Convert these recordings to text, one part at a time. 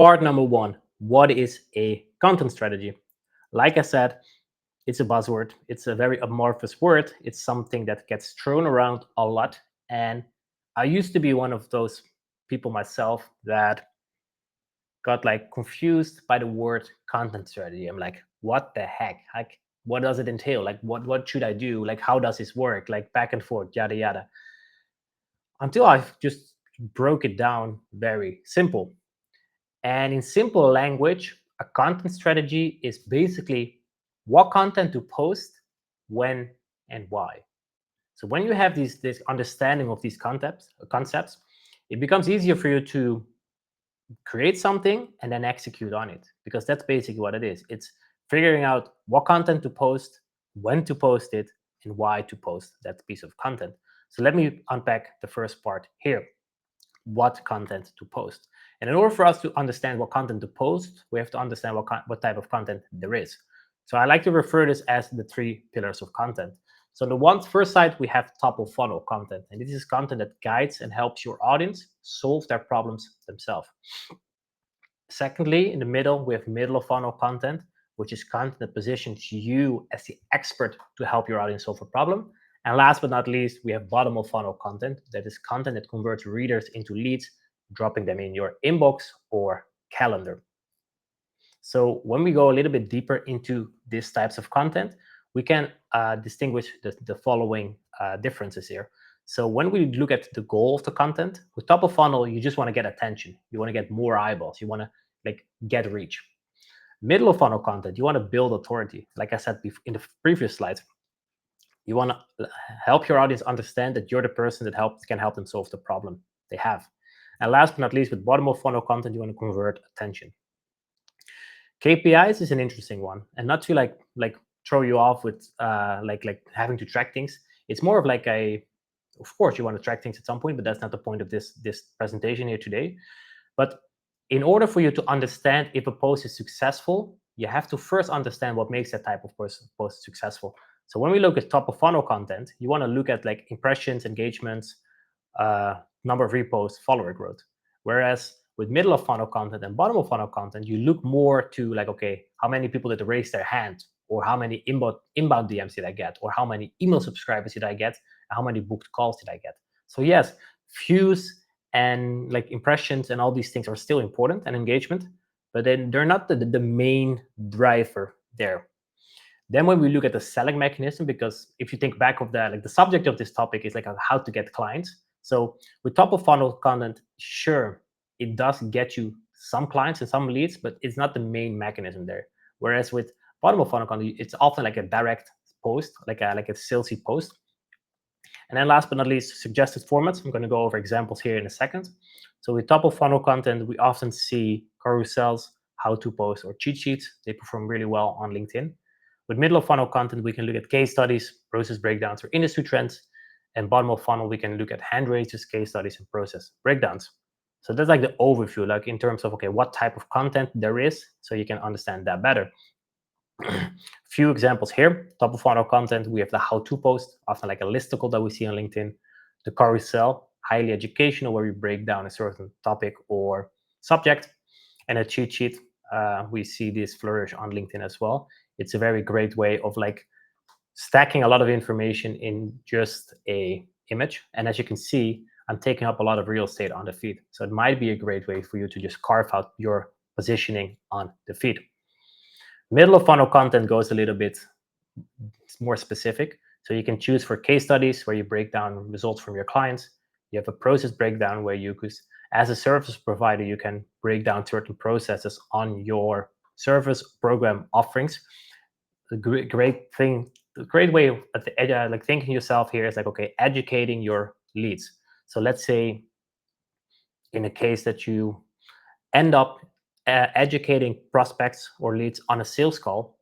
Part number one, what is a content strategy? Like I said, it's a buzzword. It's a very amorphous word. It's something that gets thrown around a lot. And I used to be one of those people myself that got like confused by the word content strategy. I'm like, what the heck? Like, what does it entail? Like, what should I do? Like, how does this work? Like back and forth, yada yada. Until I just broke it down very simple. And in simple language, a content strategy is basically what content to post, when, and why. So when you have this understanding of these concepts, it becomes easier for you to create something and then execute on it, because that's basically what it is. It's figuring out what content to post, when to post it, and why to post that piece of content. So let me unpack the first part here: what content to post. And in order for us to understand what content to post, we have to understand what type of content there is. So I like to refer this as the three pillars of content. So on the first side, we have top of funnel content. And this is content that guides and helps your audience solve their problems themselves. Secondly, in the middle, we have middle of funnel content, which is content that positions you as the expert to help your audience solve a problem. And last but not least, we have bottom of funnel content. That is content that converts readers into leads, dropping them in your inbox or calendar. So when we go a little bit deeper into these types of content, we can distinguish the following differences here. So when we look at the goal of the content, with top of funnel, you just want to get attention. You want to get more eyeballs. You want to like get reach. Middle of funnel content, you want to build authority. Like I said in the previous slides, you want to help your audience understand that you're the person that can help them solve the problem they have. And last but not least, with bottom of funnel content, you want to convert attention. KPIs is an interesting one, and not to like throw you off with like having to track things. It's more of like of course you want to track things at some point, but that's not the point of this presentation here today. But in order for you to understand if a post is successful, you have to first understand what makes that type of post successful. So when we look at top of funnel content, you want to look at like impressions, engagements, number of reposts, follower growth. Whereas with middle of funnel content and bottom of funnel content, you look more to like, okay, how many people did raise their hand, or how many inbound DMs did I get, or how many email subscribers did I get, how many booked calls did I get. So yes, views and like impressions and all these things are still important, and engagement, but then they're not the main driver there. Then when we look at the selling mechanism, because if you think back of that, like the subject of this topic is like how to get clients. So with top of funnel content, sure, it does get you some clients and some leads, but it's not the main mechanism there. Whereas with bottom of funnel content, it's often like a direct post, like a salesy post. And then last but not least, suggested formats. I'm going to go over examples here in a second. So with top of funnel content, we often see carousels, how to post, or cheat sheets. They perform really well on LinkedIn. With middle of funnel content, we can look at case studies, process breakdowns, or industry trends. And bottom of funnel, we can look at hand raises, case studies, and process breakdowns. So that's like the overview, like in terms of, okay, what type of content there is, so you can understand that better. Few examples here. Top of funnel content, we have the how-to post, often like a listicle that we see on LinkedIn. The carousel, highly educational, where we break down a certain topic or subject. And a cheat sheet, we see this flourish on LinkedIn as well. It's a very great way of like stacking a lot of information in just a image. And as you can see, I'm taking up a lot of real estate on the feed. So it might be a great way for you to just carve out your positioning on the feed. Middle of funnel content goes a little bit more specific. So you can choose for case studies where you break down results from your clients. You have a process breakdown where you could, as a service provider, you can break down certain processes on your service program offerings. The great way of like thinking yourself here is like, okay, educating your leads. So let's say in a case that you end up educating prospects or leads on a sales call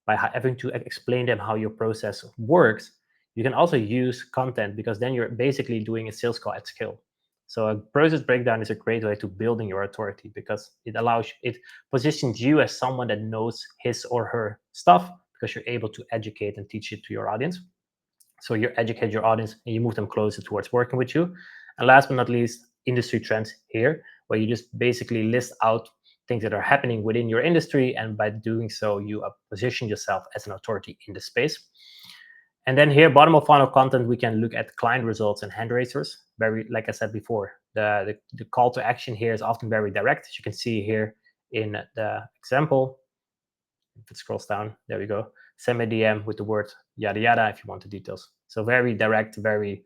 by having to explain them how your process works, you can also use content, because then you're basically doing a sales call at scale. So a process breakdown is a great way to building your authority, because it positions you as someone that knows his or her stuff, because you're able to educate and teach it to your audience. So you educate your audience and you move them closer towards working with you. And last but not least, industry trends here, where you just basically list out things that are happening within your industry, and by doing so, you position yourself as an authority in the space. And then here, bottom of funnel content, we can look at client results and hand raisers. Very, like I said before, the call to action here is often very direct. As you can see here in the example, if it scrolls down, there we go. Send me a DM with the word yada yada if you want the details. So very direct, very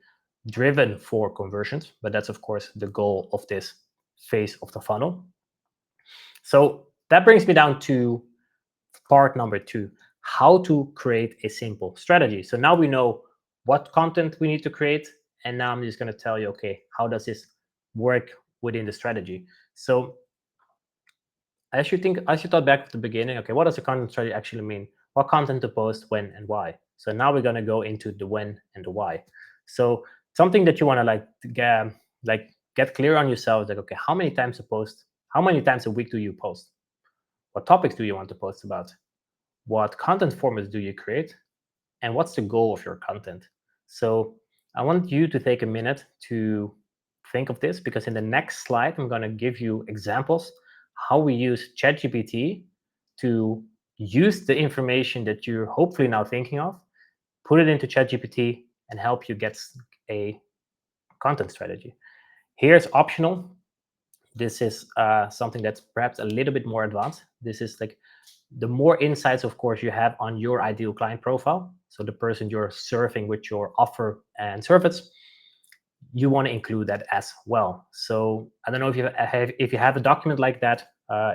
driven for conversions, but that's of course the goal of this phase of the funnel. So that brings me down to part number 2, how to create a simple strategy. So now we know what content we need to create, and now I'm just going to tell you, okay, how does this work within the strategy? So as you thought back at the beginning, okay, what does a content strategy actually mean? What content to post, when, and why? So now we're going to go into the when and the why. So something that you want to get clear on yourself is like, okay, how many times a post? How many times a week do you post? What topics do you want to post about? What content formats do you create? And what's the goal of your content? So I want you to take a minute to think of this, because in the next slide, I'm going to give you examples how we use ChatGPT to use the information that you're hopefully now thinking of, put it into ChatGPT, and help you get a content strategy. Here's optional. This is something that's perhaps a little bit more advanced. This is like the more insights, of course, you have on your ideal client profile, so the person you're serving with your offer and service, you want to include that as well. So I don't know if you have a document like that.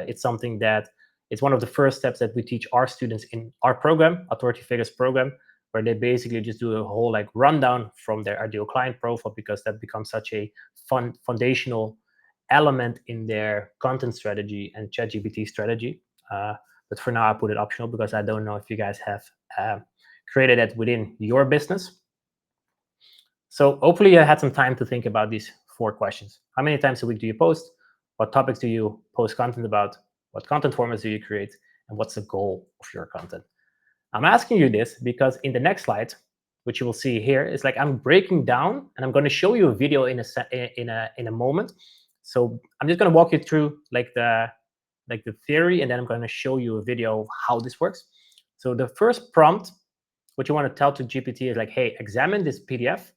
It's something that it's one of the first steps that we teach our students in our program, Authority Figures program, where they basically just do a whole like rundown from their ideal client profile, because that becomes such a foundational element in their content strategy and ChatGPT strategy. But for now, I put it optional because I don't know if you guys have created it within your business. So hopefully you had some time to think about these 4 questions. How many times a week do you post? What topics do you post content about? What content formats do you create? And what's the goal of your content? I'm asking you this because in the next slide, which you will see here, is like I'm breaking down, and I'm going to show you a video in a moment. So I'm just going to walk you through like the theory, and then I'm going to show you a video of how this works. So the first prompt, what you want to tell to GPT is like, hey, examine this PDF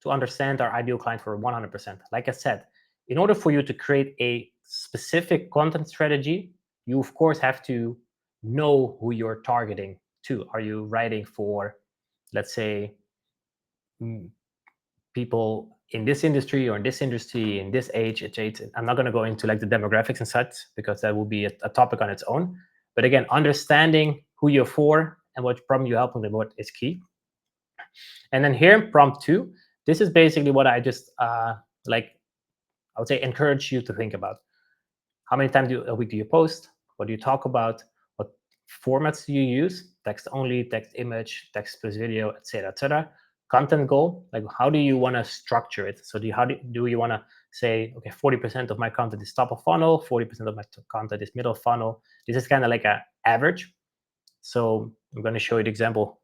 to understand our ideal client for 100%. Like I said, in order for you to create a specific content strategy, you of course have to know who you're targeting to. Are you writing for, let's say, people in this industry or in this industry, in this age? I'm not going to go into like the demographics and such, because that will be a topic on its own. But again, understanding who you're for and what problem you're helping them with is key. And then here, prompt 2, this is basically what I just I would say encourage you to think about. How many times a week do you post? What do you talk about? What formats do you use? Text only, text image, text plus video, etc., etc. Content goal, like how do you want to structure it? So how do you want to say, okay, 40% of my content is top of funnel, 40% of my content is middle funnel. This is kind of like an average. So I'm going to show you the example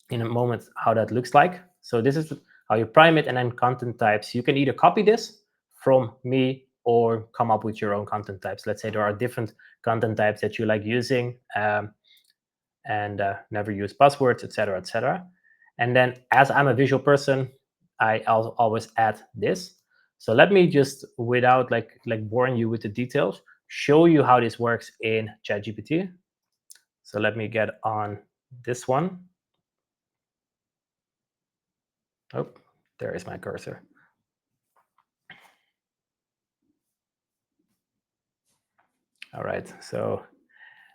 in a moment how that looks like. So this is how you prime it, and then content types. You can either copy this from me or come up with your own content types. Let's say there are different content types that you like using, and never use buzzwords, etc., etc. And then as I'm a visual person, I always add this. So let me just, without like boring you with the details, show you how this works in ChatGPT. So let me get on this one. Oh, there is my cursor. All right, so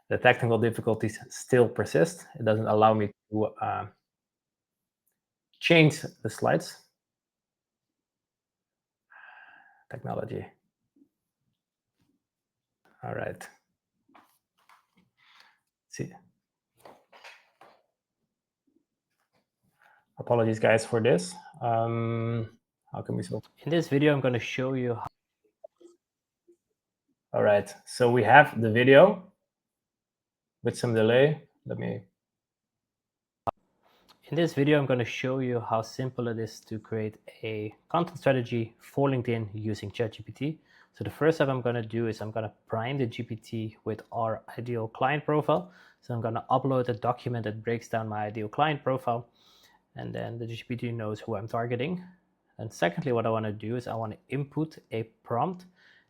the technical difficulties still persist. It doesn't allow me to change the slides. Technology. All right. See. Apologies, guys, for this. How can we solve? In this video, I'm going to show you how. All right, so we have the video with some delay. In this video, I'm going to show you how simple it is to create a content strategy for LinkedIn using ChatGPT. So the first step I'm going to do is I'm going to prime the GPT with our ideal client profile. So I'm going to upload a document that breaks down my ideal client profile, and then the GPT knows who I'm targeting. And secondly, what I want to do is I want to input a prompt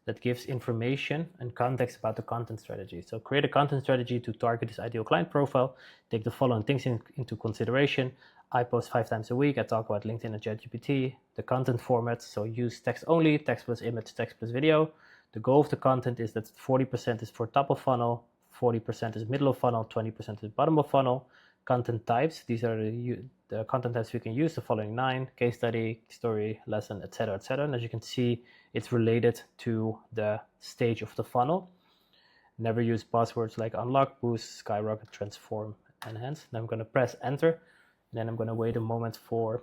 that gives information and context about the content strategy. So create a content strategy to target this ideal client profile. Take the following things into consideration. I post 5 times a week. I talk about LinkedIn and ChatGPT. The content format, so use text only, text plus image, text plus video. The goal of the content is that 40% is for top of funnel, 40% is middle of funnel, 20% is bottom of funnel. Content types, these are the content types we can use, the following 9: case study, story, lesson, etc., etc. And as you can see, it's related to the stage of the funnel. Never use buzzwords like unlock, boost, skyrocket, transform, enhance. Then I'm going to press enter, and then I'm going to wait a moment for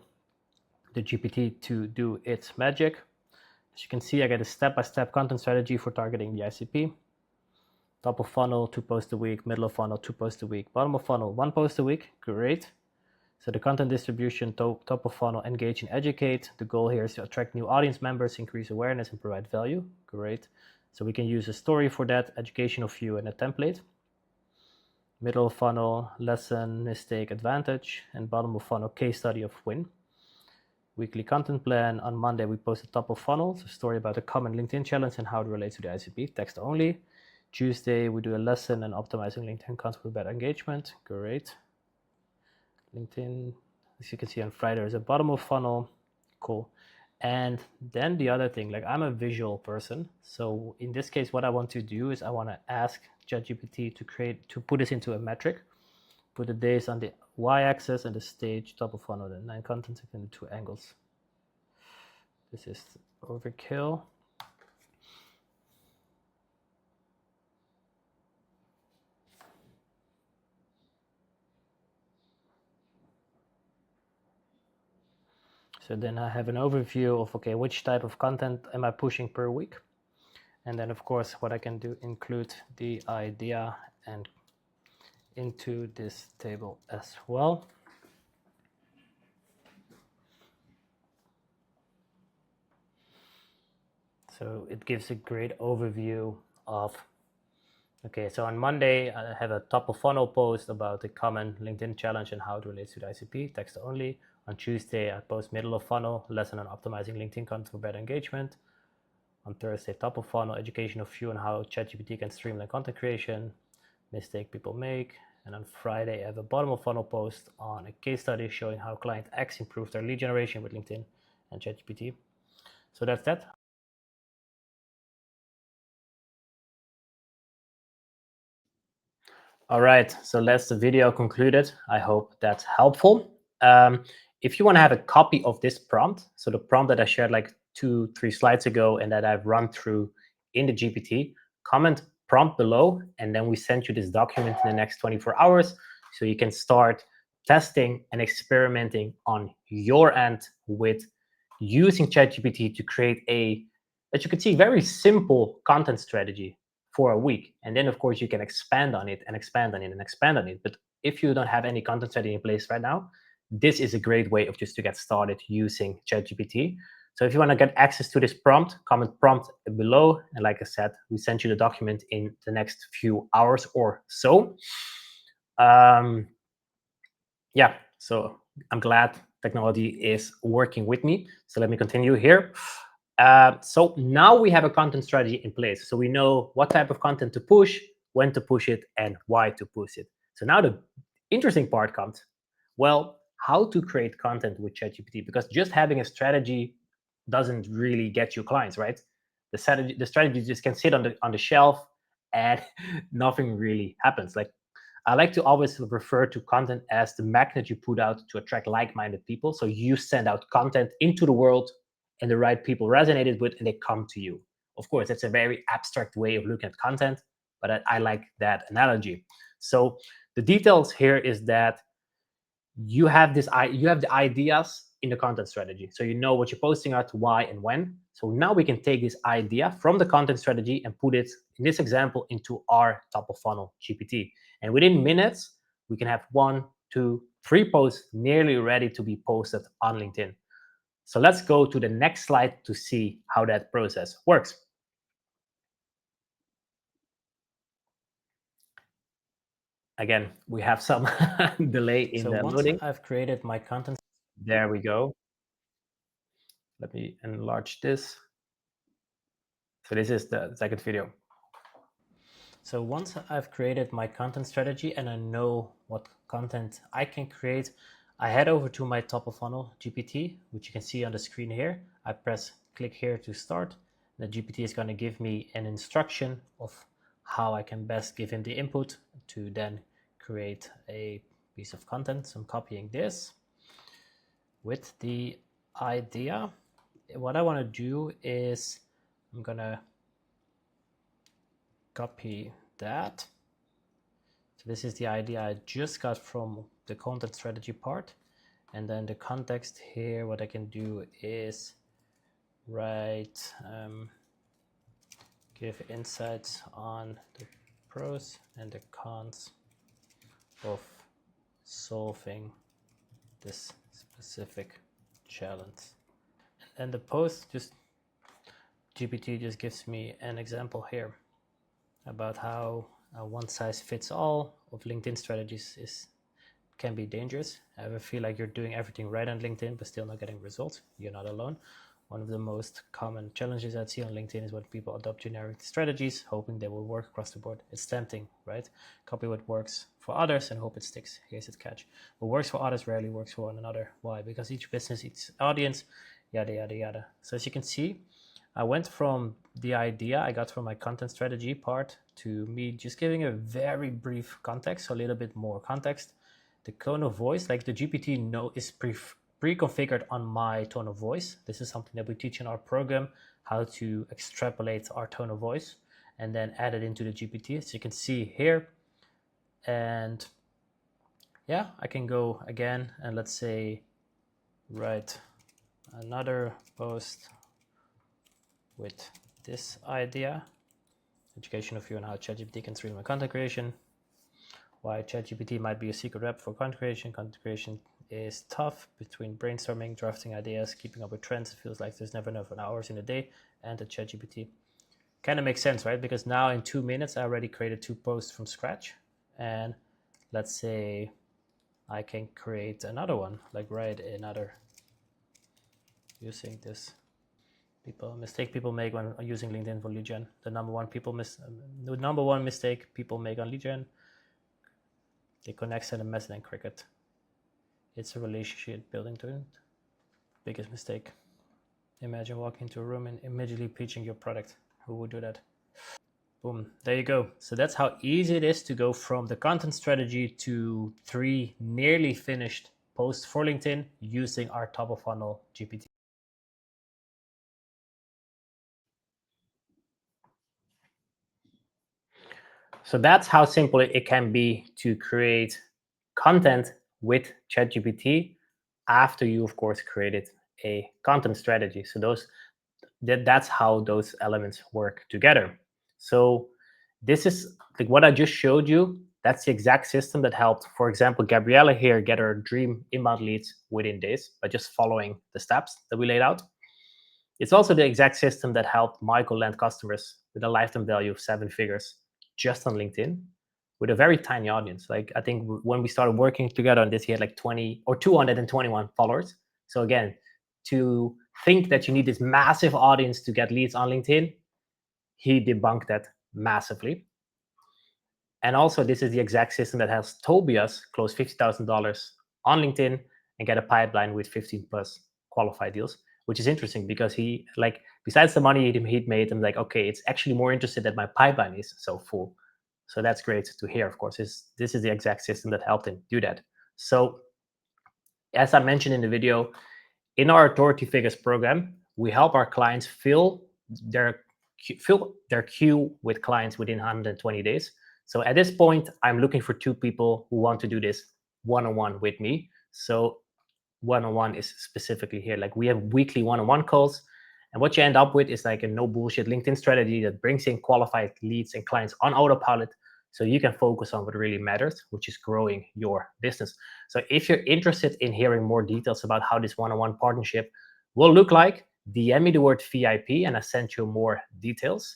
the GPT to do its magic. As you can see, I get a step-by-step content strategy for targeting the ICP. Top of funnel, 2 posts a week. Middle of funnel, 2 posts a week. Bottom of funnel, 1 post a week. Great. So the content distribution, top of funnel, engage and educate. The goal here is to attract new audience members, increase awareness, and provide value. Great. So we can use a story for that, educational view, and a template. Middle of funnel, lesson, mistake, advantage. And bottom of funnel, case study of win. Weekly content plan. On Monday, we post a top of funnel, so story about a common LinkedIn challenge and how it relates to the ICP, text only. Tuesday, we do a lesson on optimizing LinkedIn content for better engagement. Great. LinkedIn, as you can see on Friday, there's a bottom of funnel. Cool. And then the other thing, like I'm a visual person. So in this case, what I want to do is I want to ask ChatGPT to put this into a metric, put the days on the y-axis and the stage, top of funnel, and 9 content in the 2 angles. This is overkill. So then I have an overview of, okay, which type of content am I pushing per week? And then of course, what I can do, include the idea and into this table as well. So it gives a great overview of, okay, so on Monday, I have a top of funnel post about the common LinkedIn challenge and how it relates to the ICP, text only. On Tuesday, I post middle of funnel, lesson on optimizing LinkedIn content for better engagement. On Thursday, top of funnel, educational view on how ChatGPT can streamline content creation, mistake people make. And on Friday, I have a bottom of funnel post on a case study showing how client X improved their lead generation with LinkedIn and ChatGPT. So that's that. All right, so that's the video concluded. I hope that's helpful. If you want to have a copy of this prompt, so the prompt that I shared like 2-3 slides ago and that I've run through in the GPT, comment prompt below, and then we send you this document in the next 24 hours so you can start testing and experimenting on your end with using ChatGPT to create a, as you can see, very simple content strategy for a week. And then, of course, you can expand on it and expand on it and expand on it. But if you don't have any content strategy in place right now, this is a great way of just to get started using ChatGPT. So if you want to get access to this prompt, comment prompt below. And like I said, we send you the document in the next few hours or so. Yeah, so I'm glad technology is working with me. So let me continue here. So now we have a content strategy in place. So we know what type of content to push, when to push it, and why to push it. So now the interesting part comes. Well, how to create content with ChatGPT? Because just having a strategy doesn't really get you clients, right? The strategy just can sit on the shelf and nothing really happens. Like I like to always refer to content as the magnet you put out to attract like-minded people. So you send out content into the world and the right people resonated with and they come to you. Of course, that's a very abstract way of looking at content, but I like that analogy. So the details here is that you have the ideas in the content strategy. So you know what you're posting at, why, and when. So now we can take this idea from the content strategy and put it, in this example, into our top of funnel GPT. And within minutes, we can have 1, 2, 3 posts nearly ready to be posted on LinkedIn. So let's go to the next slide to see how that process works. Again, we have some delay in So the once loading. I've created my content, There we go. Let me enlarge this. So this is the second video. So once I've created my content strategy and I know what content I can create, I head over to my top of funnel GPT, which you can see on the screen here. I press click here to start. The GPT is going to give me an instruction of how I can best give him the input to then create a piece of content. So I'm copying this with the idea. What I want to do is I'm going to copy that. So this is the idea I just got from the content strategy part. And then the context here, what I can do is write, give insights on the pros and the cons of solving this specific challenge. And the post just, GPT just gives me an example here about how one size fits all of LinkedIn strategies can be dangerous. Ever feel like you're doing everything right on LinkedIn but still not getting results? You're not alone. One of the most common challenges I see on LinkedIn is when people adopt generic strategies, hoping they will work across the board. It's tempting, right? Copy what works for others and hope it sticks. Here's the catch. What works for others rarely works for one another. Why? Because each business, each audience, yada, yada, yada. So as you can see, I went from the idea I got from my content strategy part to me just giving a very brief context, so a little bit more context. The tone of voice, like the GPT is pre-configured on my tone of voice. This is something that we teach in our program, how to extrapolate our tone of voice and then add it into the GPT. So you can see here. And yeah, I can go again and let's say write another post with this idea. Education of you on how ChatGPT can streamline content creation. Why ChatGPT might be a secret rep for content creation. Content creation is tough between brainstorming, drafting ideas, keeping up with trends. It feels like there's never enough hours in a day. And the ChatGPT kind of makes sense, right? Because now in 2 minutes, I already created 2 posts from scratch. And let's say I can create another one, like write another using this. Mistake people make when using LinkedIn for lead gen. The number one mistake people make on lead gen. They connect, send a message, and cricket. It's a relationship building to it. Biggest mistake. Imagine walking into a room and immediately pitching your product. Who would do that? Boom. There you go. So that's how easy it is to go from the content strategy to 3 nearly finished posts for LinkedIn using our top of funnel GPT. So that's how simple it can be to create content with ChatGPT after you, of course, created a content strategy. So that's how those elements work together. So this is like what I just showed you. That's the exact system that helped, for example, Gabriella here get her dream inbound leads within days by just following the steps that we laid out. It's also the exact system that helped Michael land customers with a lifetime value of 7 figures just on LinkedIn with a very tiny audience. Like I think when we started working together on this, he had like 20 or 221 followers. So again, to think that you need this massive audience to get leads on LinkedIn, he debunked that massively. And also, this is the exact system that has Tobias close $50,000 on LinkedIn and get a pipeline with 15 plus qualified deals, which is interesting because he, like, besides the money he'd made, I'm like, okay, it's actually more interested that my pipeline is so full. So that's great to hear, of course. This is the exact system that helped him do that. So, as I mentioned in the video, in our Authority Figures program, we help our clients their fill their queue with clients within 120 days. So at this point, I'm looking for 2 people who want to do this one-on-one with me. So one-on-one is specifically here. Like we have weekly one-on-one calls. And what you end up with is like a no bullshit LinkedIn strategy that brings in qualified leads and clients on autopilot so you can focus on what really matters, which is growing your business. So if you're interested in hearing more details about how this one-on-one partnership will look like, DM me the word VIP and I send you more details.